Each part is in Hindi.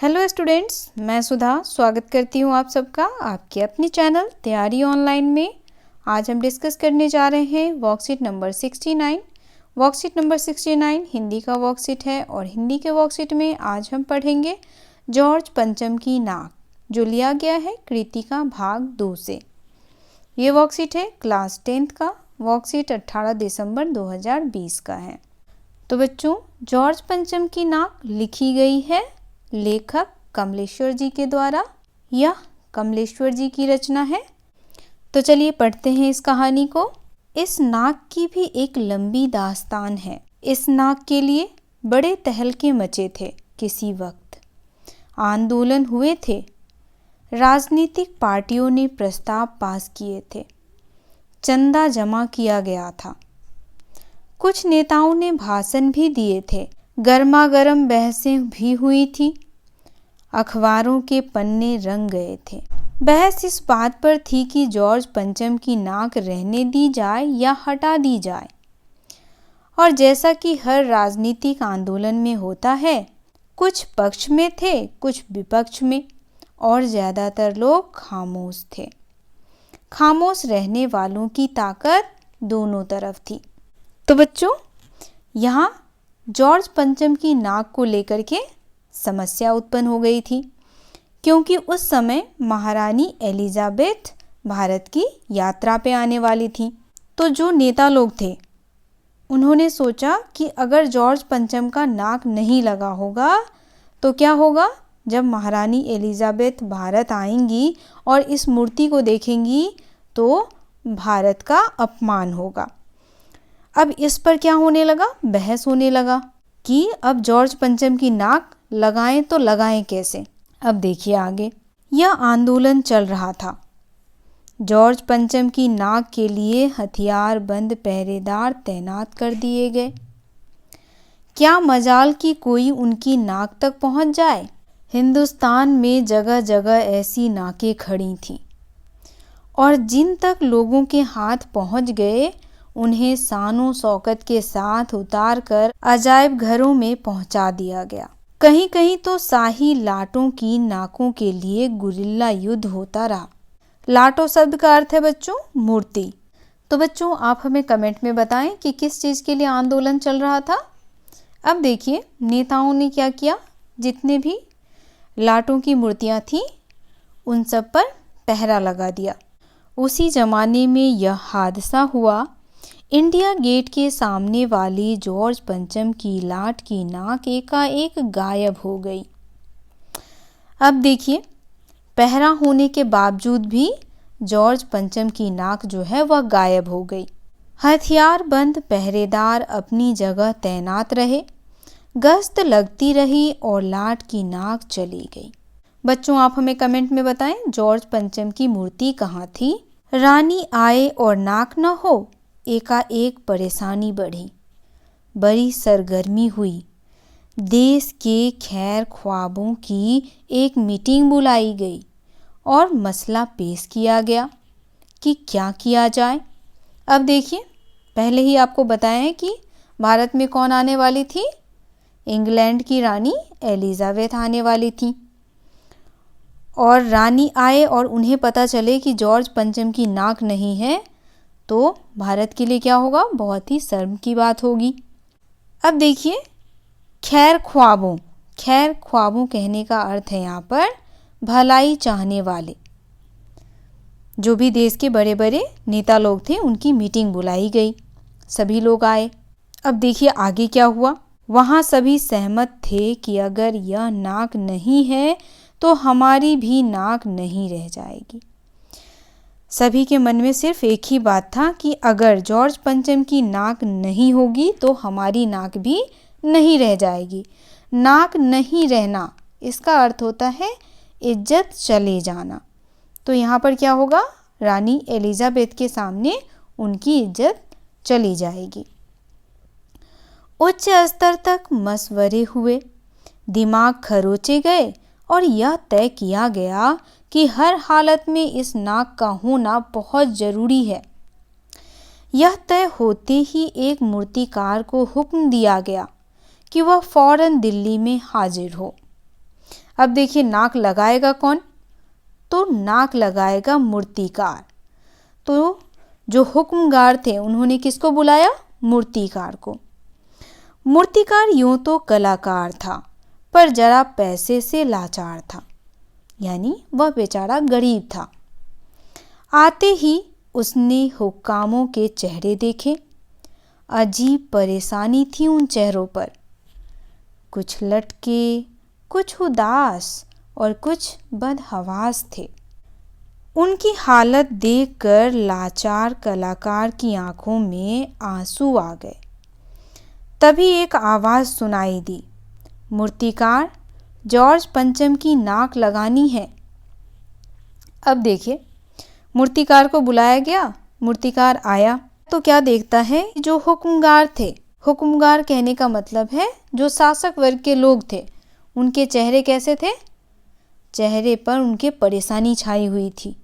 हेलो स्टूडेंट्स, मैं सुधा स्वागत करती हूँ आप सबका आपके अपने चैनल तैयारी ऑनलाइन में। आज हम डिस्कस करने जा रहे हैं worksheet number 69। Worksheet number 69 Hindi का वर्कशीट है और हिंदी के वर्कशीट में आज हम पढ़ेंगे जॉर्ज पंचम की नाक, जो लिया गया है कृतिका भाग 2 से। ये वर्कशीट है क्लास 10th का। वर्कशीट 18 दिसंबर 2020 का है। तो बच्चों, जॉर्ज पंचम की नाक लिखी गई है लेखक कमलेश्वर जी के द्वारा। यह कमलेश्वर जी की रचना है। तो चलिए पढ़ते हैं इस कहानी को। इस नाक की भी एक लंबी दास्तान है। इस नाक के लिए बड़े तहलके मचे थे। किसी वक्त आंदोलन हुए थे, राजनीतिक पार्टियों ने प्रस्ताव पास किए थे, चंदा जमा किया गया था, कुछ नेताओं ने भाषण भी दिए थे, गर्मागर्म बहसें भी हुई थी, अखबारों के पन्ने रंग गए थे। बहस इस बात पर थी कि जॉर्ज पंचम की नाक रहने दी जाए या हटा दी जाए। और जैसा कि हर राजनीतिक आंदोलन में होता है, कुछ पक्ष में थे, कुछ विपक्ष में, और ज़्यादातर लोग खामोश थे। खामोश रहने वालों की ताकत दोनों तरफ थी। तो बच्चों, यहाँ जॉर्ज पंचम की नाक को लेकर के समस्या उत्पन्न हो गई थी, क्योंकि उस समय महारानी एलिजाबेथ भारत की यात्रा पे आने वाली थी। तो जो नेता लोग थे, उन्होंने सोचा कि अगर जॉर्ज पंचम का नाक नहीं लगा होगा तो क्या होगा। जब महारानी एलिजाबेथ भारत आएंगी और इस मूर्ति को देखेंगी तो भारत का अपमान होगा। अब इस पर क्या होने लगा, बहस होने लगा कि अब जॉर्ज पंचम की नाक लगाएं तो लगाएं कैसे। अब देखिए आगे, यह आंदोलन चल रहा था। जॉर्ज पंचम की नाक के लिए हथियार बंद पहरेदार तैनात कर दिए गए। क्या मजाल कि कोई उनकी नाक तक पहुंच जाए। हिंदुस्तान में जगह जगह ऐसी नाकें खड़ी थीं, और जिन तक लोगों के हाथ पहुंच गए उन्हें शानो शौकत के साथ उतार कर अजायब घरों में पहुंचा दिया गया। कहीं कहीं तो शाही लाटों की नाकों के लिए गुरिल्ला युद्ध होता रहा। लाटो शब्द का अर्थ है बच्चों मूर्ति। तो बच्चों, आप हमें कमेंट में बताएं कि किस चीज़ के लिए आंदोलन चल रहा था। अब देखिए, नेताओं ने क्या किया, जितने भी लाटों की मूर्तियां थीं उन सब पर पहरा लगा दिया। उसी जमाने में यह हादसा हुआ। इंडिया गेट के सामने वाली जॉर्ज पंचम की लाट की नाक एकाएक गायब हो गई। अब देखिए, पहरा होने के बावजूद भी जॉर्ज पंचम की नाक जो है वह गायब हो गई। हथियार बंद पहरेदार अपनी जगह तैनात रहे, गश्त लगती रही और लाट की नाक चली गई। बच्चों, आप हमें कमेंट में बताएं जॉर्ज पंचम की मूर्ति कहाँ थी। रानी आए और नाक न हो, एकाएक परेशानी बढ़ी, बड़ी सरगर्मी हुई। देश के खैर ख्वाबों की एक मीटिंग बुलाई गई और मसला पेश किया गया कि क्या किया जाए। अब देखिए, पहले ही आपको बताया है कि भारत में कौन आने वाली थी, इंग्लैंड की रानी एलिजाबेथ आने वाली थी। और रानी आए और उन्हें पता चले कि जॉर्ज पंचम की नाक नहीं है, तो भारत के लिए क्या होगा, बहुत ही शर्म की बात होगी। अब देखिए, खैर ख्वाबों कहने का अर्थ है यहाँ पर भलाई चाहने वाले। जो भी देश के बड़े बड़े नेता लोग थे उनकी मीटिंग बुलाई गई, सभी लोग आए। अब देखिए आगे क्या हुआ। वहाँ सभी सहमत थे कि अगर यह नाक नहीं है तो हमारी भी नाक नहीं रह जाएगी। सभी के मन में सिर्फ एक ही बात था कि अगर जॉर्ज पंचम की नाक नहीं होगी तो हमारी नाक भी नहीं रह जाएगी। नाक नहीं रहना, इसका अर्थ होता है इज्जत चले जाना। तो यहाँ पर क्या होगा, रानी एलिजाबेथ के सामने उनकी इज्जत चली जाएगी। उच्च स्तर तक मशवरे हुए, दिमाग खरोचे गए और यह तय किया गया कि हर हालत में इस नाक का होना बहुत ज़रूरी है। यह तय होते ही एक मूर्तिकार को हुक्म दिया गया कि वह फौरन दिल्ली में हाजिर हो। अब देखिए नाक लगाएगा कौन? तो नाक लगाएगा मूर्तिकार। तो जो हुक्मगार थे उन्होंने किसको बुलाया? मूर्तिकार को। मूर्तिकार यूं तो कलाकार था, पर जरा पैसे से लाचार था, यानी वह बेचारा गरीब था। आते ही उसने हुक्कामों के चेहरे देखे। अजीब परेशानी थी उन चेहरों पर, कुछ लटके, कुछ उदास और कुछ बदहवास थे। उनकी हालत देखकर लाचार कलाकार की आंखों में आंसू आ गए। तभी एक आवाज़ सुनाई दी, मूर्तिकार, जॉर्ज पंचम की नाक लगानी है। अब देखिए मूर्तिकार को बुलाया गया। मूर्तिकार आया तो क्या देखता है, जो हुक्मगार थे, हुक्मगार कहने का मतलब है जो शासक वर्ग के लोग थे, उनके चेहरे कैसे थे? चेहरे पर उनके परेशानी छाई हुई थी।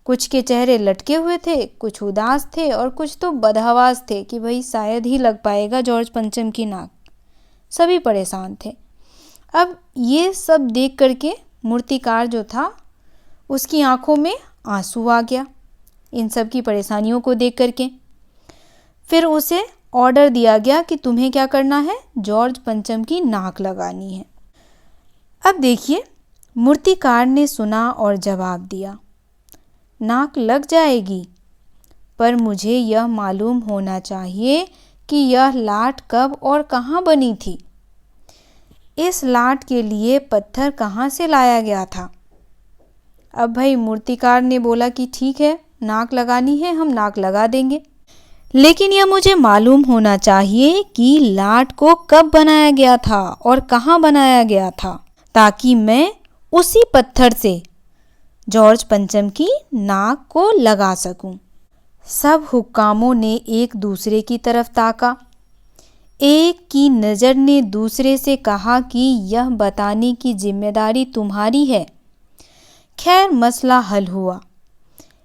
कुछ के चेहरे लटके हुए थे, कुछ उदास थे और कुछ तो बदहवास थे कि भाई शायद ही लग पाएगा जॉर्ज पंचम की नाक। सभी परेशान थे। अब ये सब देख करके मूर्तिकार जो था उसकी आंखों में आंसू आ गया इन सब की परेशानियों को देख करके। फिर उसे ऑर्डर दिया गया कि तुम्हें क्या करना है? जॉर्ज पंचम की नाक लगानी है। अब देखिए मूर्तिकार ने सुना और जवाब दिया, नाक लग जाएगी, पर मुझे यह मालूम होना चाहिए कि यह लाट कब और कहाँ बनी थी। इस लाट के लिए पत्थर कहाँ से लाया गया था? अब भाई मूर्तिकार ने बोला कि ठीक है, नाक लगानी है, हम नाक लगा देंगे, लेकिन यह मुझे मालूम होना चाहिए कि लाट को कब बनाया गया था और कहाँ बनाया गया था, ताकि मैं उसी पत्थर से जॉर्ज पंचम की नाक को लगा सकूं। सब हुक्कामों ने एक दूसरे की तरफ ताका। एक की नज़र ने दूसरे से कहा कि यह बताने की जिम्मेदारी तुम्हारी है। खैर मसला हल हुआ।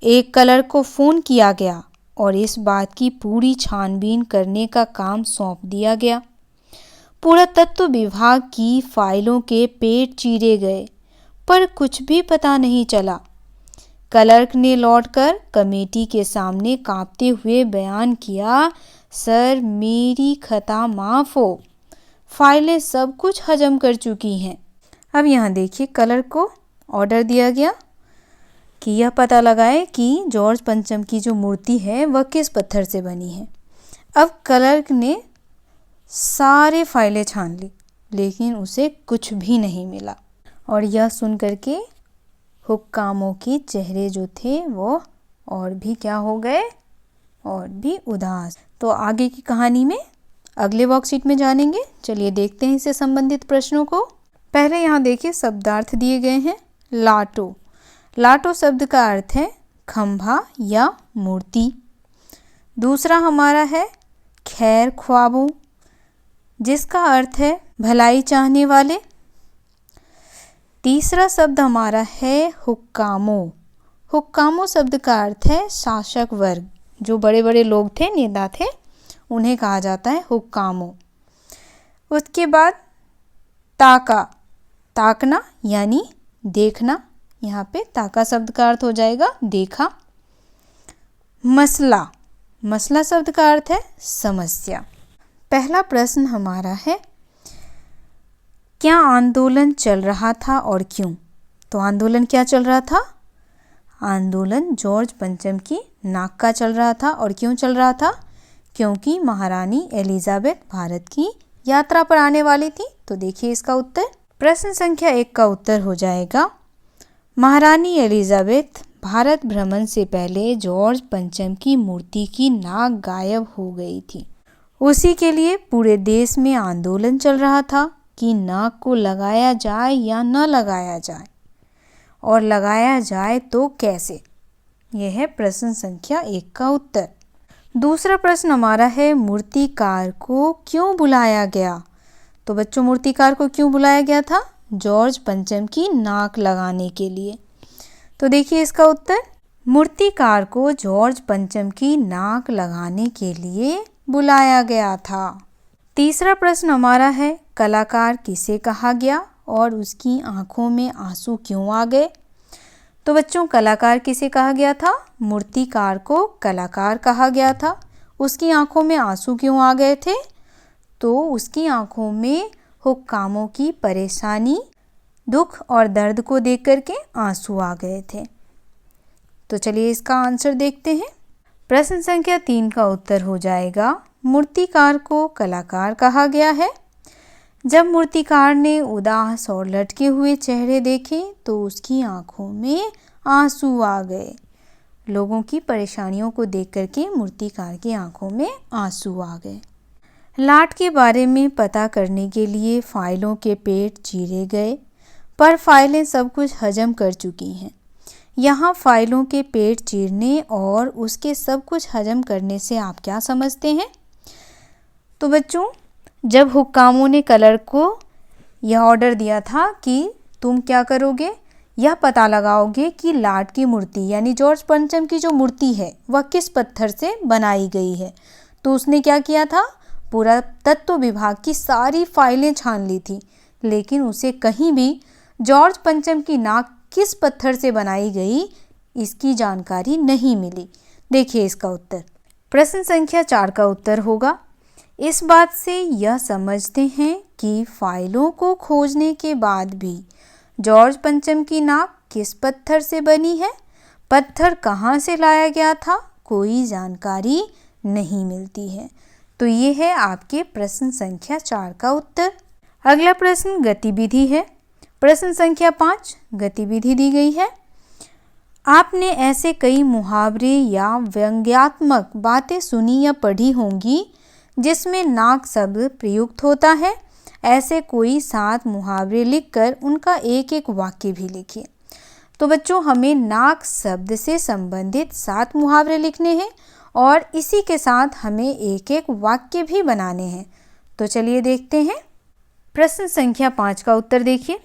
एक कलर को फ़ोन किया गया और इस बात की पूरी छानबीन करने का काम सौंप दिया गया। पुरातत्व विभाग की फाइलों के पेट चीरे गए, पर कुछ भी पता नहीं चला। क्लर्क ने लौटकर कमेटी के सामने कांपते हुए बयान किया, सर मेरी खता माफ़ हो, फाइलें सब कुछ हजम कर चुकी हैं। अब यहाँ देखिए क्लर्क को ऑर्डर दिया गया कि यह पता लगाए कि जॉर्ज पंचम की जो मूर्ति है वह किस पत्थर से बनी है। अब क्लर्क ने सारे फाइलें छान ली, लेकिन उसे कुछ भी नहीं मिला। और यह सुन करके हुक्कामों के चेहरे जो थे वो और भी क्या हो गए, और भी उदास। तो आगे की कहानी में अगले वर्कशीट में जानेंगे। चलिए देखते हैं इससे संबंधित प्रश्नों को। पहले यहाँ देखिए शब्दार्थ दिए गए हैं। लाटो, लाटो शब्द का अर्थ है खंभा या मूर्ति। दूसरा हमारा है खैर ख्वाबों, जिसका अर्थ है भलाई चाहने वाले। तीसरा शब्द हमारा है हुक्कामों। हुक्कामों शब्द का अर्थ है शासक वर्ग, जो बड़े बड़े लोग थे, नेता थे, उन्हें कहा जाता है हुक्कामों। उसके बाद ताका, ताकना यानी देखना, यहाँ पे ताका शब्द का अर्थ हो जाएगा देखा। मसला, मसला शब्द का अर्थ है समस्या। पहला प्रश्न हमारा है क्या आंदोलन चल रहा था और क्यों? तो आंदोलन क्या चल रहा था? आंदोलन जॉर्ज पंचम की नाक का चल रहा था। और क्यों चल रहा था? क्योंकि महारानी एलिजाबेथ भारत की यात्रा पर आने वाली थी। तो देखिए इसका उत्तर। प्रश्न संख्या 1 का उत्तर हो जाएगा महारानी एलिजाबेथ भारत भ्रमण से पहले जॉर्ज पंचम की मूर्ति की नाक गायब हो गई थी। उसी के लिए पूरे देश में आंदोलन चल रहा था कि नाक को लगाया जाए या न लगाया जाए, और लगाया जाए तो कैसे। यह है प्रश्न संख्या 1 का उत्तर। दूसरा प्रश्न हमारा है मूर्तिकार को क्यों बुलाया गया? तो बच्चों मूर्तिकार को क्यों बुलाया गया था? जॉर्ज पंचम की नाक लगाने के लिए। तो देखिए इसका उत्तर। मूर्तिकार को जॉर्ज पंचम की नाक लगाने के लिए बुलाया गया था। तीसरा प्रश्न हमारा है कलाकार किसे कहा गया और उसकी आंखों में आंसू क्यों आ गए? तो बच्चों, कलाकार किसे कहा गया था? मूर्तिकार को कलाकार कहा गया था। उसकी आंखों में आंसू क्यों आ गए थे? तो उसकी आंखों में हुक्कामों की परेशानी, दुख और दर्द को देख करके आंसू आ गए थे। तो चलिए इसका आंसर देखते हैं। प्रश्न संख्या 3 का उत्तर हो जाएगा, मूर्तिकार को कलाकार कहा गया है। जब मूर्तिकार ने उदास और लटके हुए चेहरे देखे तो उसकी आंखों में आंसू आ गए। लोगों की परेशानियों को देख करके मूर्तिकार की आंखों में आंसू आ गए। लाट के बारे में पता करने के लिए फाइलों के पेट चीरे गए, पर फाइलें सब कुछ हजम कर चुकी हैं। यहाँ फाइलों के पेट चीरने और उसके सब कुछ हजम करने से आप क्या समझते हैं? तो बच्चों, जब हुक्कामों ने कलर को यह ऑर्डर दिया था कि तुम क्या करोगे, यह पता लगाओगे कि लाट की मूर्ति यानी जॉर्ज पंचम की जो मूर्ति है वह किस पत्थर से बनाई गई है, तो उसने क्या किया था, पुरातत्व विभाग की सारी फाइलें छान ली थी, लेकिन उसे कहीं भी जॉर्ज पंचम की नाक किस पत्थर से बनाई गई इसकी जानकारी नहीं मिली। देखिए इसका उत्तर। प्रश्न संख्या 4 का उत्तर होगा, इस बात से यह समझते हैं कि फाइलों को खोजने के बाद भी जॉर्ज पंचम की नाक किस पत्थर से बनी है, पत्थर कहाँ से लाया गया था, कोई जानकारी नहीं मिलती है। तो ये है आपके प्रश्न संख्या 4 का उत्तर। अगला प्रश्न गतिविधि है। प्रश्न संख्या 5 गतिविधि दी गई है। आपने ऐसे कई मुहावरे या व्यंग्यात्मक बातें सुनी या पढ़ी होंगी जिसमें नाक शब्द प्रयुक्त होता है। ऐसे कोई 7 मुहावरे लिखकर उनका एक एक वाक्य भी लिखिए। तो बच्चों, हमें नाक शब्द से संबंधित 7 मुहावरे लिखने हैं और इसी के साथ हमें एक एक वाक्य भी बनाने हैं। तो चलिए देखते हैं। प्रश्न संख्या 5 का उत्तर देखिए।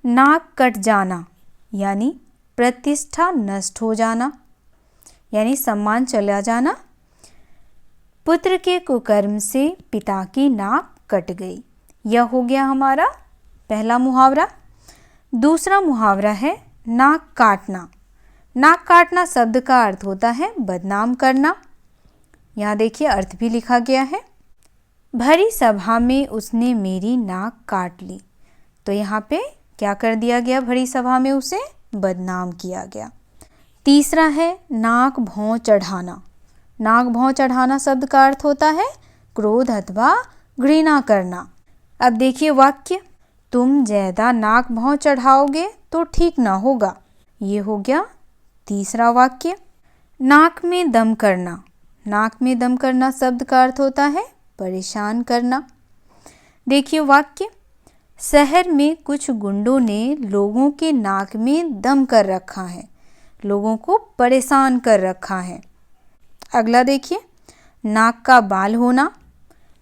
नाक कट जाना यानी प्रतिष्ठा नष्ट हो जाना, यानी सम्मान चला जाना। पुत्र के कुकर्म से पिता की नाक कट गई, यह हो गया हमारा पहला मुहावरा। दूसरा मुहावरा है नाक काटना। नाक काटना शब्द का अर्थ होता है बदनाम करना। यहाँ देखिए अर्थ भी लिखा गया है। भरी सभा में उसने मेरी नाक काट ली, तो यहाँ पे क्या कर दिया गया, भरी सभा में उसे बदनाम किया गया। तीसरा है नाक भौं चढ़ाना। नाक भौं चढ़ाना शब्द का अर्थ होता है क्रोध अथवा घृणा करना। अब देखिए वाक्य, तुम ज्यादा नाक भौं चढ़ाओगे तो ठीक ना होगा, ये हो गया तीसरा वाक्य। नाक में दम करना। नाक में दम करना शब्द का अर्थ होता है परेशान करना। देखिए वाक्य, शहर में कुछ गुंडों ने लोगों के नाक में दम कर रखा है, लोगों को परेशान कर रखा है। अगला देखिए, नाक का बाल होना।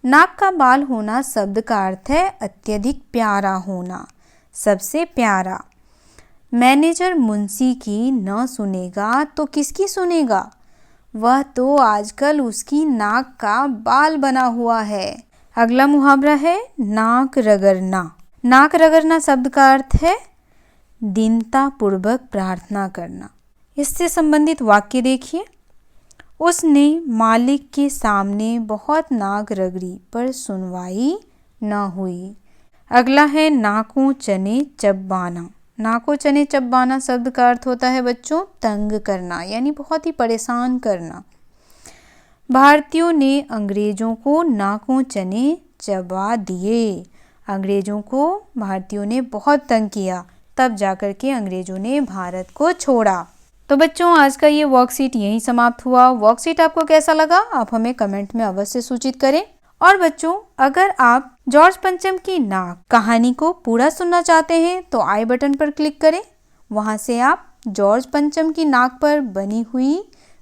नाक का बाल होना शब्द का अर्थ है अत्यधिक प्यारा होना, सबसे प्यारा। मैनेजर मुंशी की न सुनेगा तो किसकी सुनेगा, वह तो आजकल उसकी नाक का बाल बना हुआ है। अगला मुहावरा है नाक रगड़ना। नाक रगड़ना शब्द का अर्थ है दीनता पूर्वक प्रार्थना करना। इससे संबंधित वाक्य देखिए, उसने मालिक के सामने बहुत नाक रगड़ी पर सुनवाई न हुई। अगला है नाकों चने चबाना। नाकों चने चबाना शब्द का अर्थ होता है बच्चों तंग करना, यानी बहुत ही परेशान करना। भारतीयों ने अंग्रेजों को नाकों चने चबा दिए। अंग्रेजों को भारतीयों ने बहुत तंग किया, तब जाकर के अंग्रेजों ने भारत को छोड़ा। तो बच्चों, आज का ये वर्कशीट यहीं समाप्त हुआ। वर्कशीट आपको कैसा लगा आप हमें कमेंट में अवश्य सूचित करें। और बच्चों, अगर आप जॉर्ज पंचम की नाक कहानी को पूरा सुनना चाहते हैं तो आई बटन पर क्लिक करें। वहां से आप जॉर्ज पंचम की नाक पर बनी हुई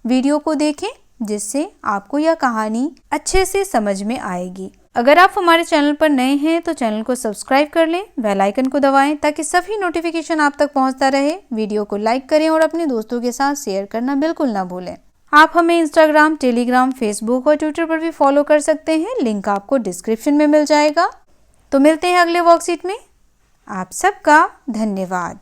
वीडियो को देखें, जिससे आपको यह कहानी अच्छे से समझ में आएगी। अगर आप हमारे चैनल पर नए हैं तो चैनल को सब्सक्राइब कर लें, बेल आइकन को दबाएं ताकि सभी नोटिफिकेशन आप तक पहुंचता रहे। वीडियो को लाइक करें और अपने दोस्तों के साथ शेयर करना बिल्कुल ना भूलें। आप हमें इंस्टाग्राम, टेलीग्राम, फेसबुक और ट्विटर पर भी फॉलो कर सकते हैं, लिंक आपको डिस्क्रिप्शन में मिल जाएगा। तो मिलते हैं अगले वर्कशीट में। आप सबका धन्यवाद।